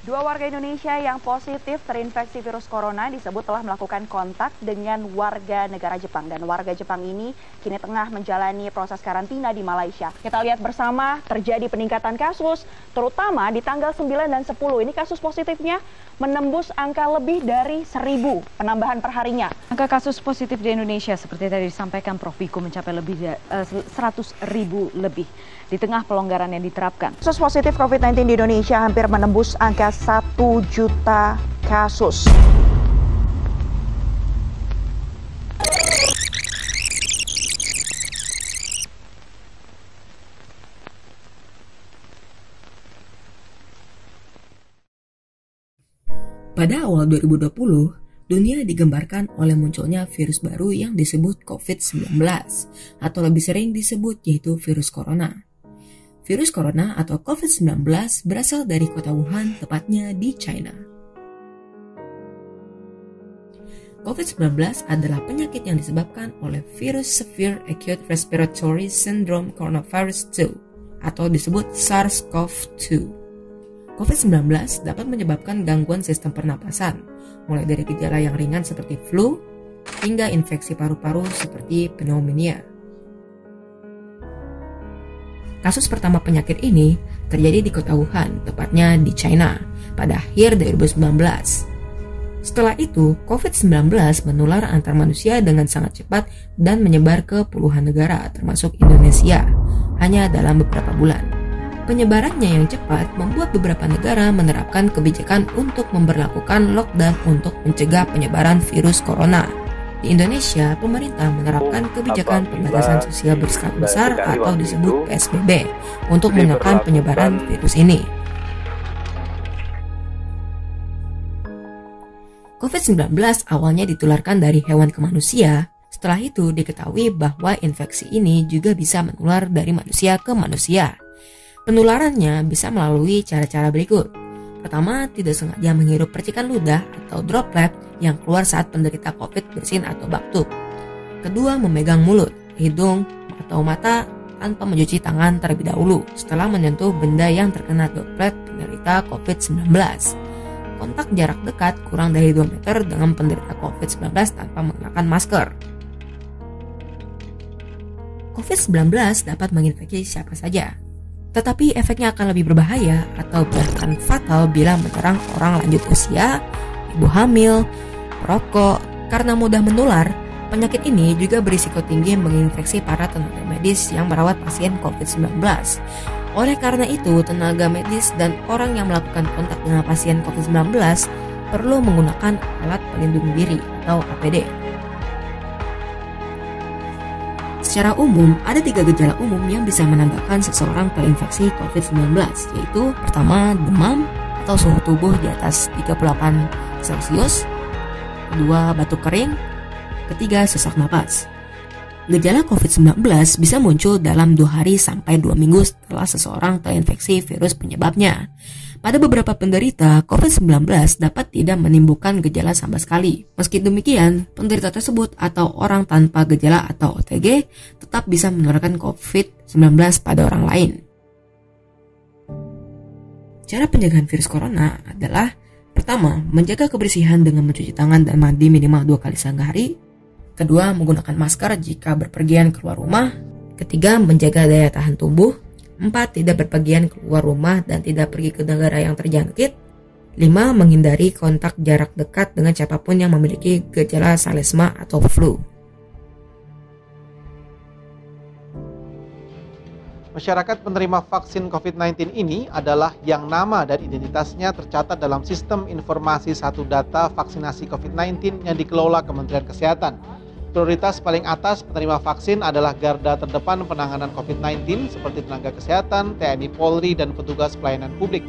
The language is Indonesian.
Dua warga Indonesia yang positif terinfeksi virus corona disebut telah melakukan kontak dengan warga negara Jepang. Dan warga Jepang ini kini tengah menjalani proses karantina di Malaysia. Kita lihat bersama terjadi peningkatan kasus, terutama di tanggal 9 dan 10. Ini kasus positifnya menembus angka lebih dari 1.000 penambahan perharinya. Angka kasus positif di Indonesia seperti tadi disampaikan Prof. Wiku mencapai lebih dari 100.000 lebih di tengah pelonggaran yang diterapkan. Kasus positif COVID-19 di Indonesia hampir menembus angka 1 juta kasus. Pada awal 2020, dunia digembarkan oleh munculnya virus baru yang disebut COVID-19, atau lebih sering disebut yaitu virus corona. Virus corona atau COVID-19 berasal dari kota Wuhan, tepatnya di China. COVID-19 adalah penyakit yang disebabkan oleh virus Severe Acute Respiratory Syndrome Coronavirus 2, atau disebut SARS-CoV-2. COVID-19 dapat menyebabkan gangguan sistem pernapasan, mulai dari gejala yang ringan seperti flu, hingga infeksi paru-paru seperti pneumonia. Kasus pertama penyakit ini terjadi di kota Wuhan, tepatnya di China, pada akhir 2019. Setelah itu, COVID-19 menular antar manusia dengan sangat cepat dan menyebar ke puluhan negara, termasuk Indonesia, hanya dalam beberapa bulan. Penyebarannya yang cepat membuat beberapa negara menerapkan kebijakan untuk memberlakukan lockdown untuk mencegah penyebaran virus corona. Di Indonesia, pemerintah menerapkan kebijakan pembatasan sosial berskala besar atau disebut PSBB untuk menekan penyebaran virus ini. COVID-19 awalnya ditularkan dari hewan ke manusia. Setelah itu diketahui bahwa infeksi ini juga bisa menular dari manusia ke manusia. Penularannya bisa melalui cara-cara berikut. Pertama, tidak sengaja menghirup percikan ludah atau droplet yang keluar saat penderita COVID bersin atau batuk. Kedua, memegang mulut, hidung, atau mata tanpa mencuci tangan terlebih dahulu setelah menyentuh benda yang terkena droplet penderita COVID-19. Kontak jarak dekat kurang dari 2 meter dengan penderita COVID-19 tanpa mengenakan masker. COVID-19 dapat menginfeksi siapa saja, tetapi efeknya akan lebih berbahaya atau bahkan fatal bila menyerang orang lanjut usia, ibu hamil, perokok. Karena mudah menular, penyakit ini juga berisiko tinggi menginfeksi para tenaga medis yang merawat pasien COVID-19. Oleh karena itu, tenaga medis dan orang yang melakukan kontak dengan pasien COVID-19 perlu menggunakan alat pelindung diri atau APD. Secara umum, ada 3 gejala umum yang bisa menandakan seseorang terinfeksi COVID-19, yaitu pertama, demam atau suhu tubuh di atas 38 Celcius, kedua, batuk kering, ketiga, sesak napas. Gejala COVID-19 bisa muncul dalam 2 hari sampai 2 minggu setelah seseorang terinfeksi virus penyebabnya. Pada beberapa penderita, COVID-19 dapat tidak menimbulkan gejala sama sekali. Meski demikian, penderita tersebut atau orang tanpa gejala atau OTG tetap bisa menularkan COVID-19 pada orang lain. Cara penjagaan virus corona adalah: pertama, menjaga kebersihan dengan mencuci tangan dan mandi minimal 2 kali sehari. Kedua, menggunakan masker jika berpergian keluar rumah. Ketiga, menjaga daya tahan tubuh. 4. Tidak berpergian keluar rumah dan tidak pergi ke negara yang terjangkit. 5. Menghindari kontak jarak dekat dengan siapapun yang memiliki gejala salesma atau flu. Masyarakat penerima vaksin COVID-19 ini adalah yang nama dan identitasnya tercatat dalam Sistem Informasi Satu Data Vaksinasi COVID-19 yang dikelola Kementerian Kesehatan. Prioritas paling atas penerima vaksin adalah garda terdepan penanganan COVID-19 seperti tenaga kesehatan, TNI Polri, dan petugas pelayanan publik.